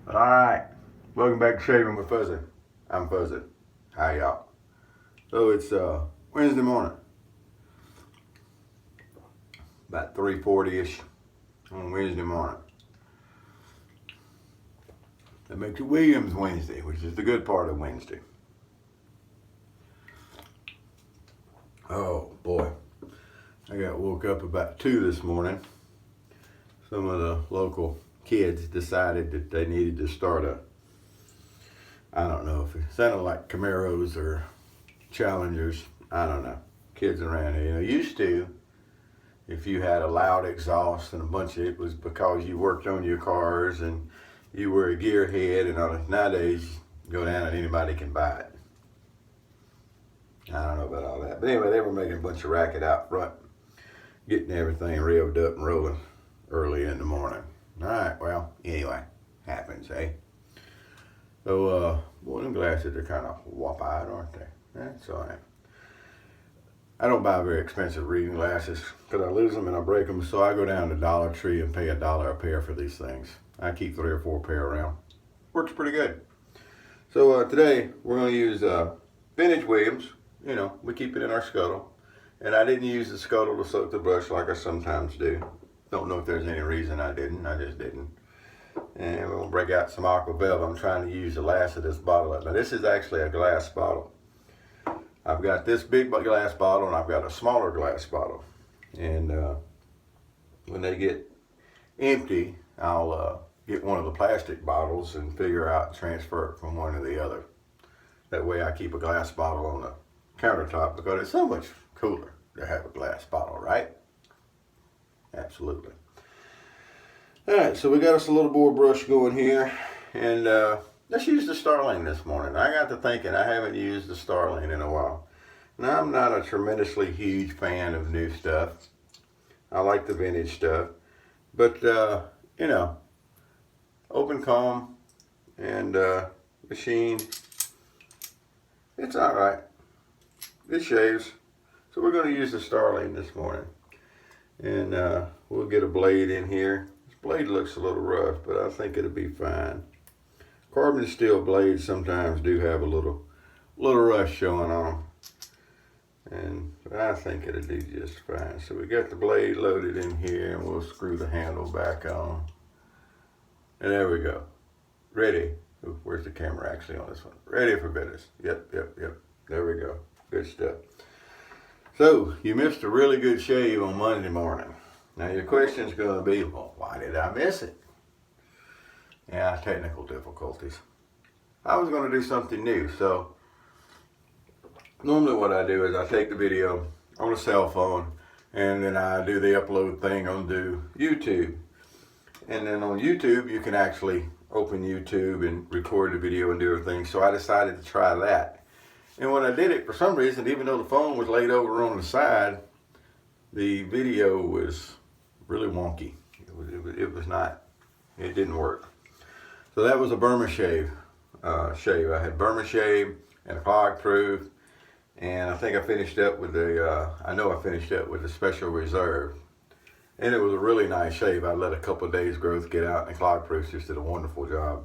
Alright, welcome back to Shaving with Fuzzy. I'm Fuzzy. Hi y'all. So it's Wednesday morning. About 3:40ish on Wednesday morning. That makes it Williams Wednesday, which is the good part of Wednesday. Oh boy. I got woke up about 2 this morning. Some of the local kids decided that they needed to start I don't know if it sounded like Camaros or Challengers. I don't know. Kids around here, used to, if you had a loud exhaust and a bunch of it was because you worked on your cars and you were a gearhead, and all that. Nowadays, you go down and anybody can buy it. I don't know about all that. But anyway, they were making a bunch of racket out front, getting everything revved up and rolling early in the morning. All right, well, anyway, happens, eh? So, boy, them glasses are kind of wop-eyed, aren't they? That's all right. I don't buy very expensive reading glasses because I lose them and I break them, so I go down to Dollar Tree and pay $1 a pair for these things. I keep 3 or 4 pair around. Works pretty good. So today we're going to use vintage Williams. We keep it in our scuttle. And I didn't use the scuttle to soak the brush like I sometimes do. Don't know if there's any reason I didn't. I just didn't. And we're going to break out some aqua velvet. I'm trying to use the last of this bottle. Now this is actually a glass bottle. I've got this big glass bottle and I've got a smaller glass bottle. And when they get empty, I'll get one of the plastic bottles and figure out transfer it from one to the other. That way I keep a glass bottle on the countertop because it's so much cooler to have a glass bottle, right? Absolutely. All right, so we got us a little boar brush going here, and let's use the Starling this morning. I got to thinking I haven't used the Starling in a while. Now, I'm not a tremendously huge fan of new stuff. I like the vintage stuff, but open comb and machine, it's all right. It shaves. So we're going to use the Starling this morning, and we'll get a blade in here. This blade looks a little rough, but I think it'll be fine. Carbon steel blades sometimes do have a little rust showing on them, but I think it'll do just fine. So we got the blade loaded in here, and we'll screw the handle back on. And there we go. Ready. Ooh, where's the camera actually on this one? Ready for business. Yep. There we go. Good stuff. So, you missed a really good shave on Monday morning. Now, your question's going to be, well, why did I miss it? Yeah, technical difficulties. I was going to do something new. So, normally what I do is I take the video on a cell phone, and then I do the upload thing on YouTube. And then on YouTube, you can actually open YouTube and record the video and do everything. So I decided to try that. And when I did it, for some reason, even though the phone was laid over on the side, the video was really wonky. It didn't work. So that was a Burma shave. I had Burma shave and a clog proof. And I think I finished up with the Special Reserve. And it was a really nice shave. I let a couple of days growth get out, and the clog proof just did a wonderful job,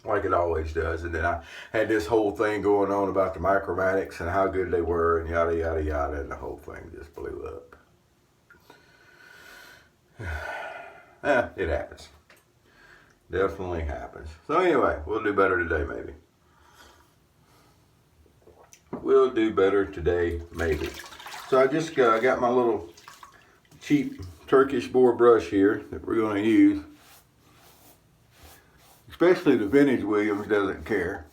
like it always does. And then I had this whole thing going on about the micromatics and how good they were, and yada, yada, yada, and the whole thing just blew up. It happens. Definitely happens. So anyway, we'll do better today, maybe. We'll do better today, maybe. So I just got my little cheap Turkish boar brush here that we're going to use. Especially the vintage Williams doesn't care.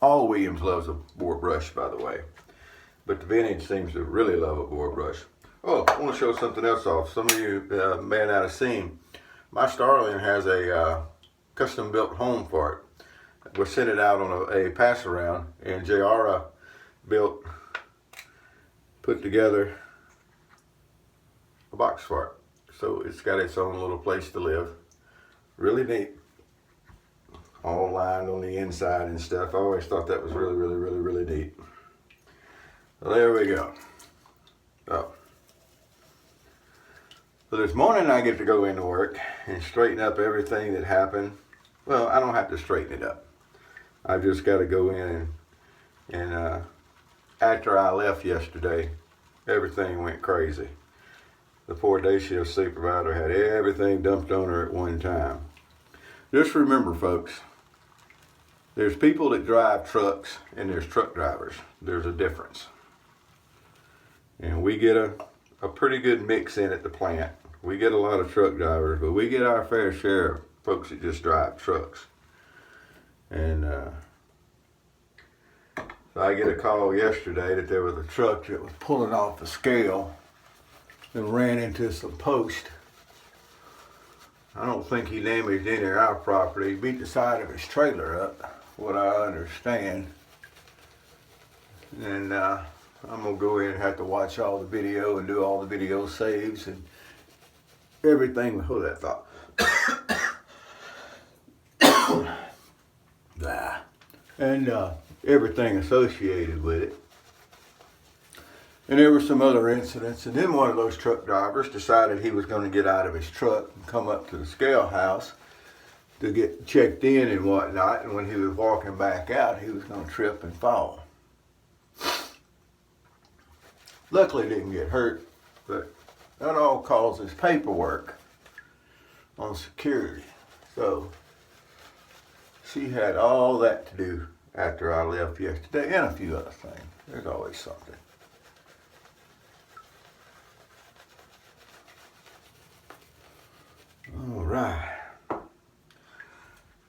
All Williams loves a boar brush, by the way. But the vintage seems to really love a boar brush. Oh, I want to show something else off. Some of you may not have seen. My Starling has a custom built home for it. We sent it out on a pass around, and Jayara put together a box for it. So it's got its own little place to live. Really neat. All lined on the inside and stuff. I always thought that was really neat. So there we go. Oh. So this morning I get to go into work and straighten up everything that happened. Well, I don't have to straighten it up. I've just got to go in and after I left yesterday, everything went crazy. The poor day shift supervisor had everything dumped on her at one time. Just remember, folks, there's people that drive trucks and there's truck drivers. There's a difference. And we get a pretty good mix in at the plant. We get a lot of truck drivers, but we get our fair share of folks that just drive trucks. And so I get a call yesterday that there was a truck that was pulling off the scale and ran into some post. I don't think he damaged any of our property. He beat the side of his trailer up, what I understand. And I'm gonna go in and have to watch all the video and do all the video saves and everything. Hold that thought. And everything associated with it. And there were some other incidents. And then one of those truck drivers decided he was going to get out of his truck and come up to the scale house to get checked in and whatnot. And when he was walking back out, he was going to trip and fall. Luckily, didn't get hurt, but that all causes paperwork on security. So she had all that to do after I left yesterday, and a few other things. There's always something. All right.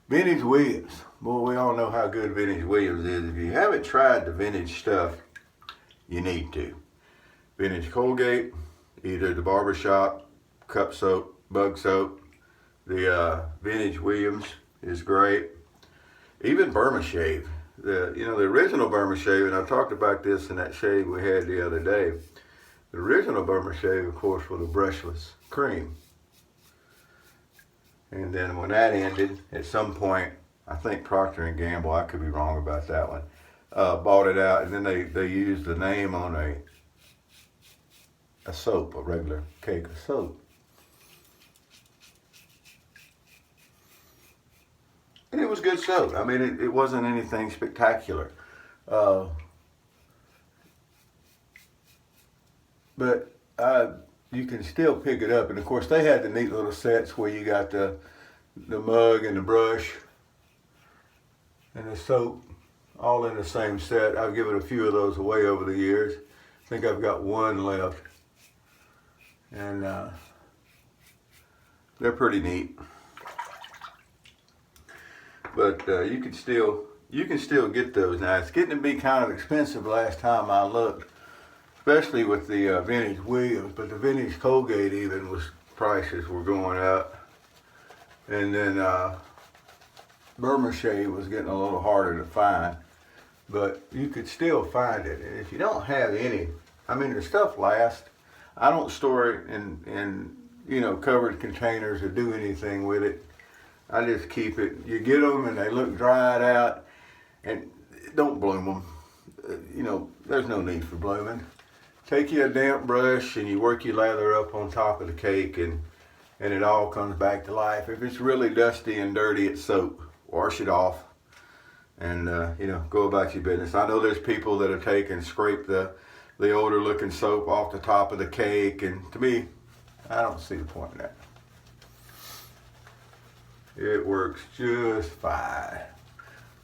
Vintage Williams. Boy, we all know how good Vintage Williams is. If you haven't tried the vintage stuff, you need to. Vintage Colgate, either the barbershop, cup soap, bug soap. The Vintage Williams is great. Even Burma Shave. The original Burma Shave, and I talked about this in that shave we had the other day. The original Burma Shave, of course, was a brushless cream. And then when that ended, at some point, I think Procter & Gamble, I could be wrong about that one, bought it out, and then they used the name on a soap, a regular cake of soap. And it was good soap. I mean, it wasn't anything spectacular. But you can still pick it up. And of course, they had the neat little sets where you got the mug and the brush and the soap all in the same set. I've given a few of those away over the years. I think I've got one left. And they're pretty neat. But you can still get those. Now it's getting to be kind of expensive last time I looked, especially with the Vintage Williams. But the Vintage Colgate even prices were going up, and then Burma Shave was getting a little harder to find. But you could still find it, and if you don't have any, I mean the stuff lasts. I don't store it in covered containers or do anything with it. I just keep it. You get them and they look dried out, and don't bloom them. There's no need for blooming. Take you a damp brush and you work your lather up on top of the cake, and it all comes back to life. If it's really dusty and dirty, it's soap. Wash it off, and go about your business. I know there's people that'll take and scrape the older looking soap off the top of the cake, and to me, I don't see the point in that. It works just fine.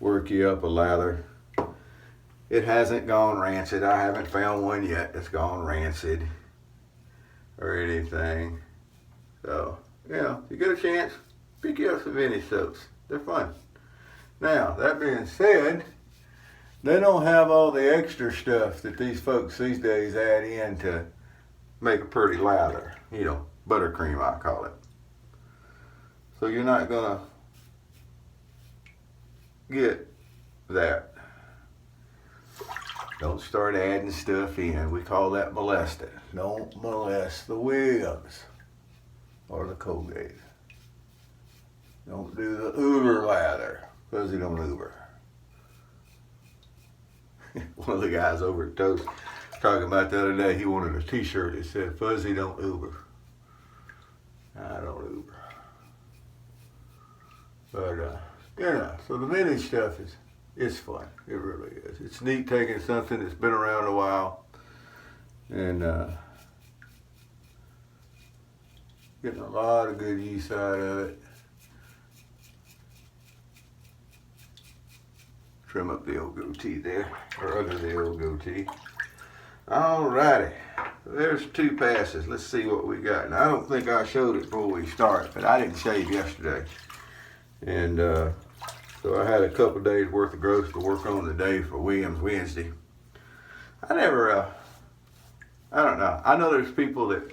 Work you up a lather. It hasn't gone rancid. I haven't found one yet that's gone rancid or anything. So, if you get a chance, pick you up some vintage soaps. They're fun. Now, that being said, they don't have all the extra stuff that these folks these days add in to make a pretty lather. Buttercream, I call it. So you're not gonna get that. Don't start adding stuff in. We call that molesting. Don't molest the Williams or the Colgate. Don't do the Uber lather. Fuzzy don't Uber. One of the guys over at Toast talking about the other day, he wanted a t-shirt that said Fuzzy don't Uber. But so the vintage stuff is fun. It really is. It's neat taking something that's been around a while and getting a lot of good use out of it. Trim up the old goatee there, or under the old goatee. Alrighty, there's 2 passes. Let's see what we got. Now, I don't think I showed it before we started, but I didn't shave yesterday. And so I had a couple days worth of growth to work on today for Williams Wednesday. I don't know. I know there's people that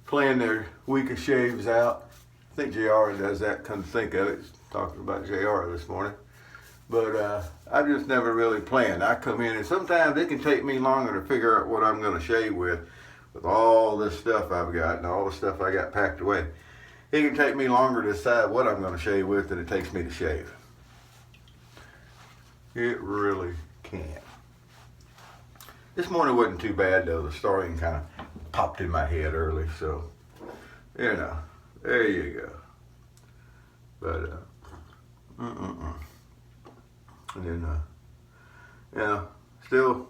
plan their week of shaves out. I think JR does that, come to think of it. Talking about JR this morning. But I've just never really planned. I come in and sometimes it can take me longer to figure out what I'm going to shave with all this stuff I've got and all the stuff I got packed away. It can take me longer to decide what I'm going to shave with than it takes me to shave. It really can. This morning wasn't too bad though. The Starling kind of popped in my head early, so there you go. But and then still,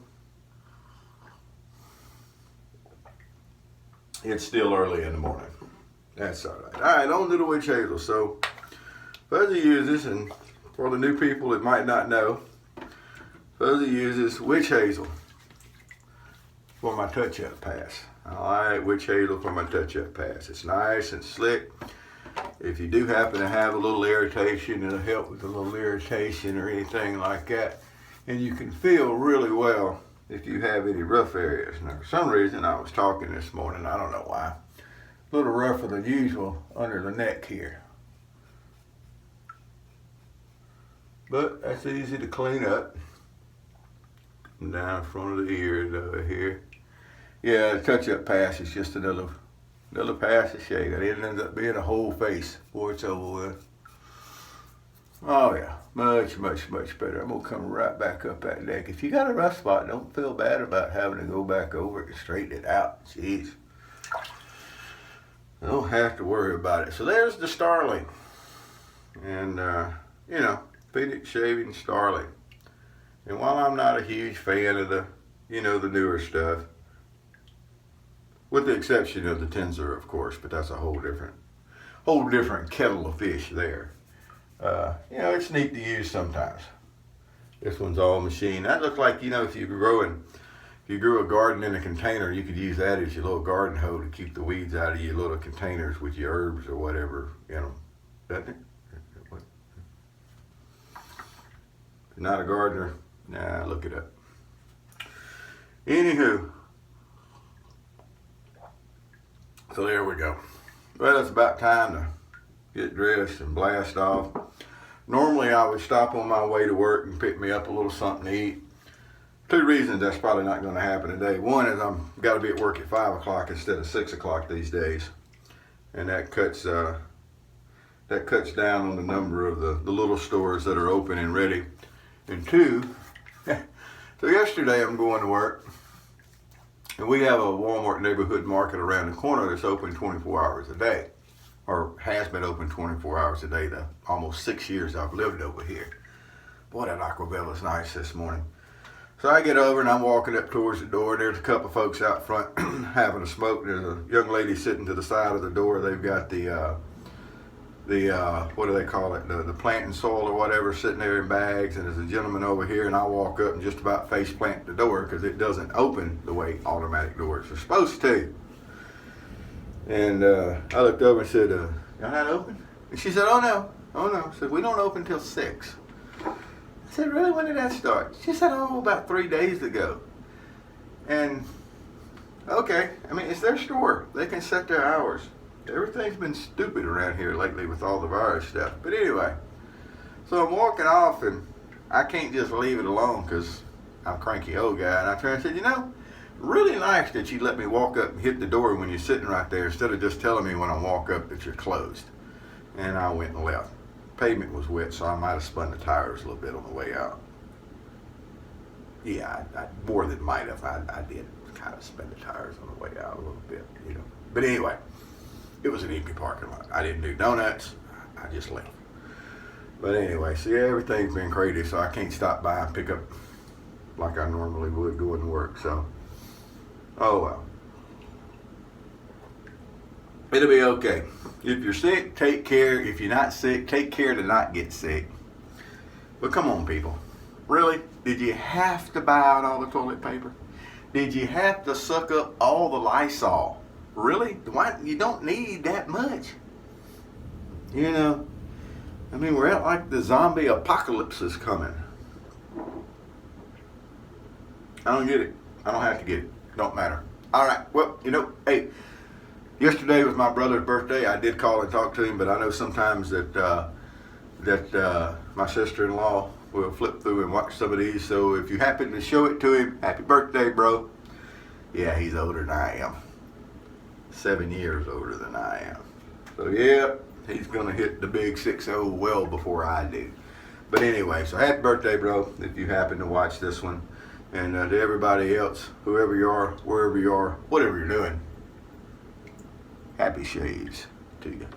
it's still early in the morning. That's all right. All right, on to the witch hazel. So, Fuzzy uses, and for the new people that might not know, Fuzzy uses witch hazel for my touch-up pass. I like witch hazel for my touch-up pass. It's nice and slick. If you do happen to have a little irritation, it'll help with a little irritation or anything like that. And you can feel really well if you have any rough areas. Now, for some reason, I was talking this morning, I don't know why, a little rougher than usual under the neck here. But that's easy to clean up. Down in front of the ears over here. Yeah, the touch-up pass is just another pass of shave. It ends up being a whole face before it's over with. Oh yeah, much, much, much better. I'm gonna come right back up that neck. If you got a rough spot, don't feel bad about having to go back over it and straighten it out. Jeez. I don't have to worry about it. So there's the Starling. And, Phoenix Shaving Starling. And while I'm not a huge fan of the newer stuff, with the exception of the Tensor, of course, but that's a whole different kettle of fish there. It's neat to use sometimes. This one's all machine. That looks like, if you grew a garden in a container, you could use that as your little garden hoe to keep the weeds out of your little containers with your herbs or whatever, doesn't it? Not a gardener? Nah, look it up. Anywho, so there we go. Well, it's about time to get dressed and blast off. Normally I would stop on my way to work and pick me up a little something to eat. 2 reasons that's probably not going to happen today. One is I'm got to be at work at 5 o'clock instead of 6 o'clock these days. And that cuts down on the number of the little stores that are open and ready. And 2, so yesterday I'm going to work, and we have a Walmart neighborhood market around the corner that's open 24 hours a day, or has been open 24 hours a day the almost 6 years I've lived over here. Boy, that Aquavilla is nice this morning. So I get over and I'm walking up towards the door. There's a couple folks out front having a smoke. There's a young lady sitting to the side of the door. They've got the what do they call it? The planting soil or whatever sitting there in bags. And there's a gentleman over here, and I walk up and just about face plant the door because it doesn't open the way automatic doors are supposed to. And I looked over and said, "Y'all not open?" And she said, "Oh no." I said, "We don't open till 6. I said, "Really? When did that start?" She said, "Oh, about 3 days ago." And okay, I mean, it's their store. They can set their hours. Everything's been stupid around here lately with all the virus stuff. But anyway, so I'm walking off, and I can't just leave it alone because I'm a cranky old guy. And I turned and said, really nice that you let me walk up and hit the door when you're sitting right there instead of just telling me when I walk up that you're closed. And I went and left. Pavement was wet, so I might have spun the tires a little bit on the way out. Yeah, I more than might have. I did kind of spin the tires on the way out a little bit, But anyway, it was an empty parking lot. I didn't do donuts. I just left. But anyway, so yeah, everything's been crazy, so I can't stop by and pick up like I normally would going to work. So, oh well. It'll be okay. If you're sick, take care. If you're not sick, take care to not get sick. But come on, people. Really? Did you have to buy out all the toilet paper? Did you have to suck up all the Lysol? Really? Why? You don't need that much. You know, I mean, we're at like the zombie apocalypse is coming. I don't get it. I don't have to get it. Don't matter. All right. Well, you know, hey, yesterday was my brother's birthday. I did call and talk to him, but I know sometimes that my sister-in-law will flip through and watch some of these. So if you happen to show it to him, happy birthday, bro. Yeah, he's older than I am. 7 years older than I am. So yeah, he's gonna hit the big 6-0 well before I do. But anyway, so happy birthday, bro, if you happen to watch this one. And to everybody else, whoever you are, wherever you are, whatever you're doing, happy shades to you.